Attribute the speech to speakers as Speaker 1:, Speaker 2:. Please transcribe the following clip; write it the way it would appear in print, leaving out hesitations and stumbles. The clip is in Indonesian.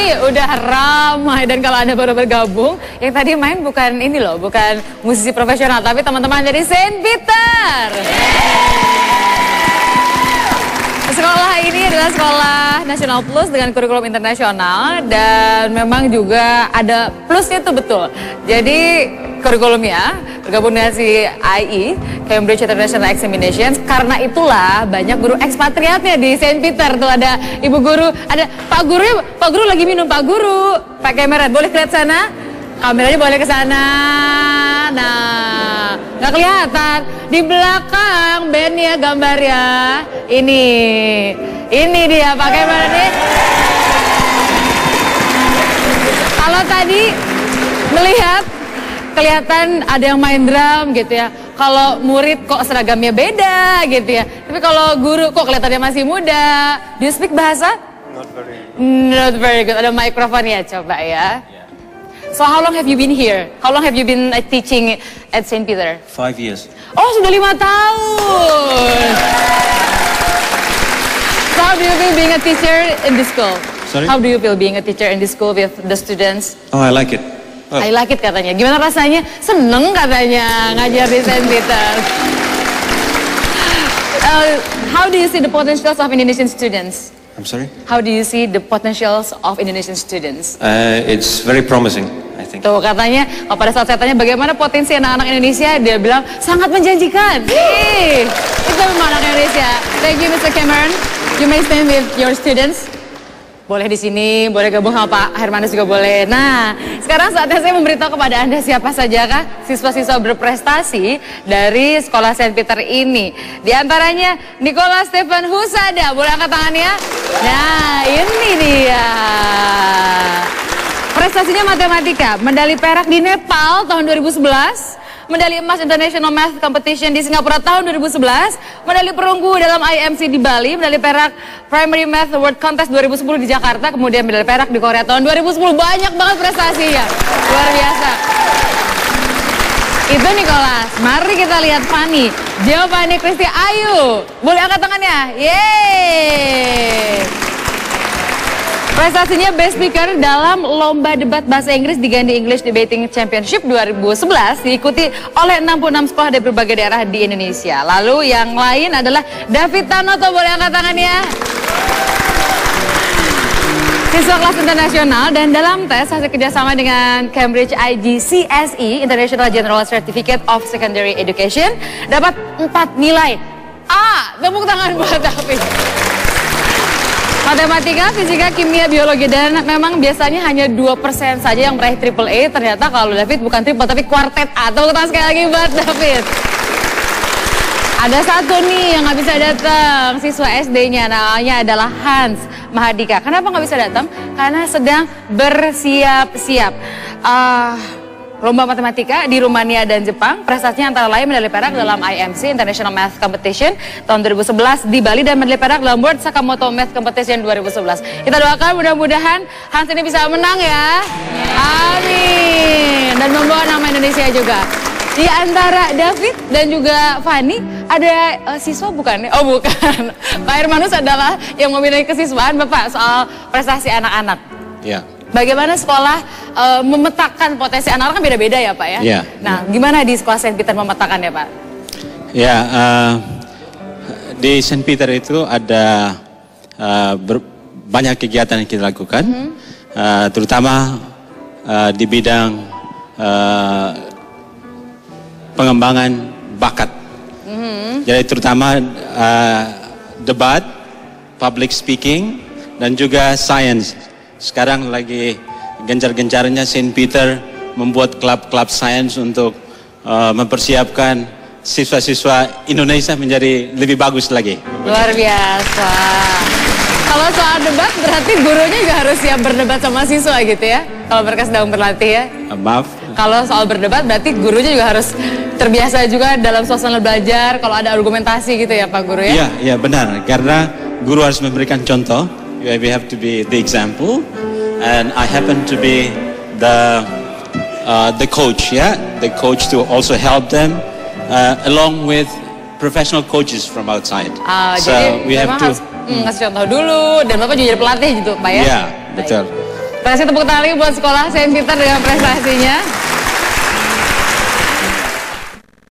Speaker 1: ini udah ramai. Dan kalau Anda baru bergabung, yang tadi main bukan ini loh, bukan musisi profesional, tapi teman-teman dari Saint Peter. Sekolah ini adalah sekolah Nasional Plus dengan kurikulum internasional dan memang juga ada plusnya tuh betul. Jadi kurikulumnya bergabung dengan si IE, Cambridge International Examinations. Karena itulah banyak guru ekspatriatnya di Saint Peter. Tuh ada ibu guru, ada Pak Guru, Pak Guru lagi minum, Pak Guru. Pak kamera, boleh lihat sana? Kameranya boleh ke sana. Nah, nggak kelihatan. Di belakang band ya gambarnya. Ini dia Pak kamera nih. Kalau tadi melihat kelihatan ada yang main drum gitu ya. Kalau murid kok seragamnya beda gitu ya. Tapi kalau guru kok kelihatannya masih muda. Do you speak bahasa? Not very good. Ada mikrofon ya, coba ya. So how long have you been here? How long have you been teaching at Saint Peter?
Speaker 2: 5 years.
Speaker 1: Oh, sudah 5 tahun. So how do you feel being a teacher in this school?
Speaker 2: Sorry?
Speaker 1: How do you feel being a teacher in this school with the students?
Speaker 2: Oh, I like it. Oh.
Speaker 1: I like it katanya. Gimana rasanya? Seneng katanya ngajar di Saint Peter. How do you see the potentials of Indonesian students?
Speaker 2: I'm sorry?
Speaker 1: How do you see the potentials of Indonesian students?
Speaker 2: It's very promising, I think.
Speaker 1: Tuh katanya, pada saat saya tanya bagaimana potensi anak-anak Indonesia, dia bilang sangat menjanjikan. Itu memang anak Indonesia. Thank you Mr. Cameron. You may stand with your students. Boleh di sini, boleh gabung sama Pak Hermanus juga boleh. Nah, sekarang saatnya saya memberitahu kepada Anda siapa sajakah siswa-siswa berprestasi dari sekolah Saint Peter ini. Di antaranya Nicholas Stephen Husada, boleh angkat tangannya? Nah, ini dia. Prestasinya matematika, medali perak di Nepal tahun 2011. Medali emas International Math Competition di Singapura tahun 2011, medali perunggu dalam IMC di Bali, medali perak Primary Math World Contest 2010 di Jakarta, kemudian medali perak di Korea tahun 2010. Banyak banget prestasinya, luar biasa. Itu Nicholas. Mari kita lihat Fanny. Giovanni Kristi Ayu. Boleh angkat tangannya? Yeay. Prestasinya Best Speaker dalam lomba debat bahasa Inggris di Gandhi English Debating Championship 2011 diikuti oleh 66 sekolah dari berbagai daerah di Indonesia. Lalu yang lain adalah David Tanoto, boleh angkat tangannya? Siswa kelas internasional dan dalam tes hasil kerjasama dengan Cambridge IGCSE International General Certificate of Secondary Education dapat 4 nilai A. Tepuk tangan buat David. Matematika, fisika, kimia, biologi, dan memang biasanya hanya 2% saja yang meraih triple A. Ternyata kalau David bukan triple tapi kuartet A. Tepuk tangan sekali lagi buat David. Ada satu nih yang nggak bisa datang, siswa SD-nya, namanya adalah Hans Mahadika. Kenapa nggak bisa datang? Karena sedang bersiap-siap. Lomba matematika di Rumania dan Jepang, prestasinya antara lain medali perak dalam IMC International Math Competition tahun 2011 di Bali dan medali perak dalam World Sakamoto Math Competition 2011. Kita doakan mudah-mudahan Hans ini bisa menang ya. Amin. Dan membawa nama Indonesia juga. Di antara David dan juga Fanny ada siswa bukan? Oh bukan. Pak Hermanus adalah yang memiliki kesiswaan Bapak soal prestasi anak-anak.
Speaker 2: Ya.
Speaker 1: Bagaimana sekolah memetakan potensi anak-anak kan beda-beda ya Pak ya?
Speaker 2: Ya.
Speaker 1: Nah gimana di sekolah Saint Peter memetakan ya Pak?
Speaker 2: Ya, di Saint Peter itu ada banyak kegiatan yang kita lakukan, terutama di bidang pengembangan bakat. Jadi terutama debat, public speaking, dan juga science. Sekarang lagi gencar-gencarnya Saint Peter membuat klub-klub sains untuk mempersiapkan siswa-siswa Indonesia menjadi lebih bagus lagi.
Speaker 1: Luar biasa. Kalau soal debat berarti gurunya juga harus siap berdebat sama siswa gitu ya? Kalau mereka sedang berlatih ya?
Speaker 2: Maaf?
Speaker 1: Kalau soal berdebat berarti gurunya juga harus terbiasa juga dalam suasana belajar, kalau ada argumentasi gitu ya Pak Guru ya?
Speaker 2: Iya, iya benar. Karena guru harus memberikan contoh. We have to be the example, and I happen to be the coach, yeah, the coach to also help them, along with professional coaches from outside.
Speaker 1: So jadi we have to ngasih contoh dulu, dan Bapak juga jadi pelatih gitu Pak ya?
Speaker 2: Iya, betul.
Speaker 1: Kasih tepuk tangan lagi buat sekolah Saint Peter dengan prestasinya.